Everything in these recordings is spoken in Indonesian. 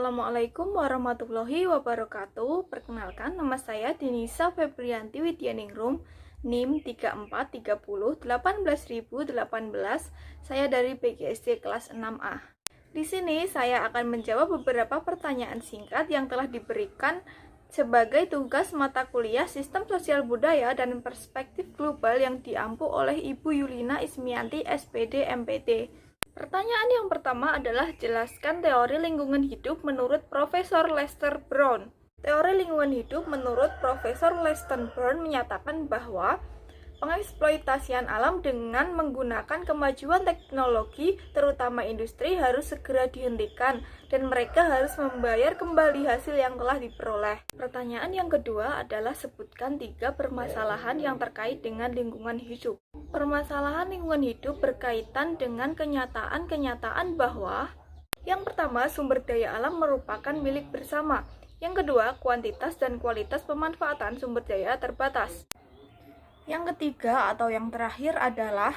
Assalamualaikum warahmatullahi wabarakatuh. Perkenalkan, nama saya Denisa Febrianti Widyaningrum, NIM 3430 18018. Saya dari PGSD kelas 6A. Di sini saya akan menjawab beberapa pertanyaan singkat yang telah diberikan sebagai tugas mata kuliah Sistem Sosial Budaya dan Perspektif Global yang diampu oleh Ibu Yulina Ismianti, SPD, MPT. Pertanyaan yang pertama adalah jelaskan teori lingkungan hidup menurut Profesor Lester Brown. Teori lingkungan hidup menurut Profesor Lester Brown menyatakan bahwa pengeksploitasian alam dengan menggunakan kemajuan teknologi, terutama industri, harus segera dihentikan dan mereka harus membayar kembali hasil yang telah diperoleh. Pertanyaan yang kedua adalah sebutkan 3 permasalahan yang terkait dengan lingkungan hidup. Permasalahan lingkungan hidup berkaitan dengan kenyataan-kenyataan bahwa yang pertama, sumber daya alam merupakan milik bersama. Yang kedua, kuantitas dan kualitas pemanfaatan sumber daya terbatas. Yang ketiga atau yang terakhir adalah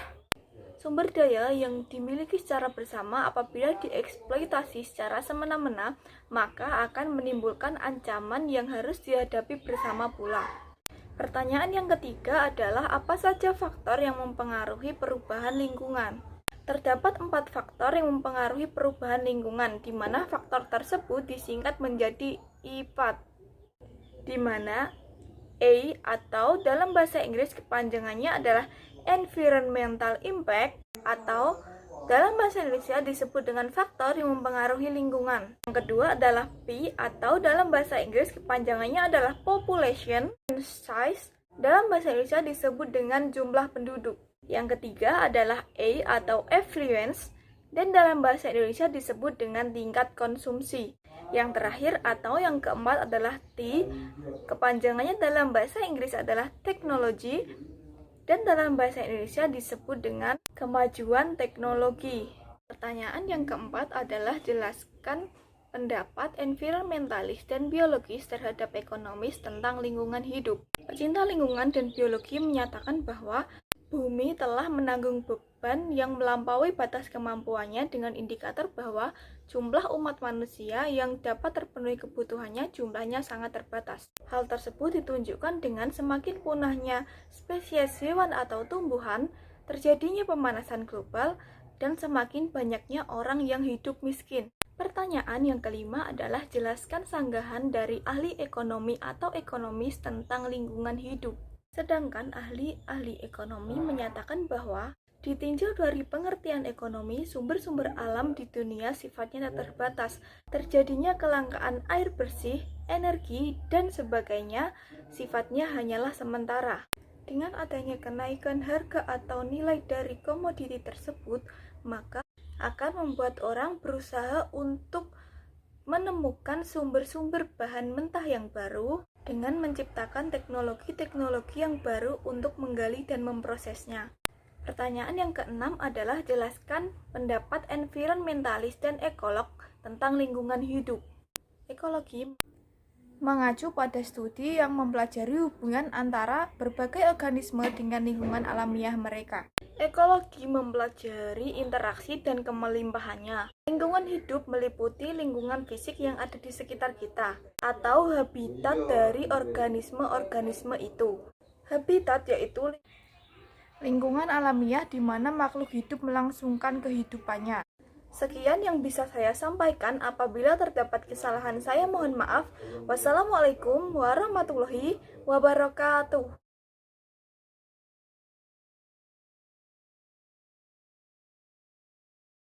sumber daya yang dimiliki secara bersama apabila dieksploitasi secara semena-mena, maka akan menimbulkan ancaman yang harus dihadapi bersama pula. Pertanyaan yang ketiga adalah apa saja faktor yang mempengaruhi perubahan lingkungan? Terdapat 4 faktor yang mempengaruhi perubahan lingkungan, di mana faktor tersebut disingkat menjadi IPAT, di mana A atau dalam bahasa Inggris kepanjangannya adalah Environmental Impact, atau dalam bahasa Indonesia disebut dengan faktor yang mempengaruhi lingkungan. Yang kedua adalah P atau dalam bahasa Inggris kepanjangannya adalah Population Size, dalam bahasa Indonesia disebut dengan jumlah penduduk. Yang ketiga adalah A atau Affluence, dan dalam bahasa Indonesia disebut dengan tingkat konsumsi. Yang terakhir atau yang keempat adalah T, kepanjangannya dalam bahasa Inggris adalah Technology, dan dalam bahasa Indonesia disebut dengan kemajuan teknologi. Pertanyaan yang keempat adalah jelaskan pendapat environmentalis dan biologis terhadap ekonomis tentang lingkungan hidup. Pecinta lingkungan dan biologi menyatakan bahwa bumi telah menanggung beban yang melampaui batas kemampuannya dengan indikator bahwa jumlah umat manusia yang dapat terpenuhi kebutuhannya jumlahnya sangat terbatas. Hal tersebut ditunjukkan dengan semakin punahnya spesies hewan atau tumbuhan, terjadinya pemanasan global, dan semakin banyaknya orang yang hidup miskin. Pertanyaan yang kelima adalah jelaskan sanggahan dari ahli ekonomi atau ekonomis tentang lingkungan hidup. Sedangkan ahli ekonomi menyatakan bahwa ditinjau dari pengertian ekonomi, sumber-sumber alam di dunia sifatnya tak terbatas. Terjadinya kelangkaan air bersih, energi, dan sebagainya sifatnya hanyalah sementara. Dengan adanya kenaikan harga atau nilai dari komoditi tersebut, maka akan membuat orang berusaha untuk menemukan sumber-sumber bahan mentah yang baru dengan menciptakan teknologi-teknologi yang baru untuk menggali dan memprosesnya. Pertanyaan yang keenam adalah jelaskan pendapat environmentalis dan ekolog tentang lingkungan hidup. Ekologi mengacu pada studi yang mempelajari hubungan antara berbagai organisme dengan lingkungan alamiah mereka. Ekologi mempelajari interaksi dan kemelimpahannya. Lingkungan hidup meliputi lingkungan fisik yang ada di sekitar kita, atau habitat dari organisme-organisme itu. Habitat yaitu lingkungan alamiah di mana makhluk hidup melangsungkan kehidupannya. Sekian yang bisa saya sampaikan. Apabila terdapat kesalahan, saya mohon maaf. Wassalamualaikum warahmatullahi wabarakatuh.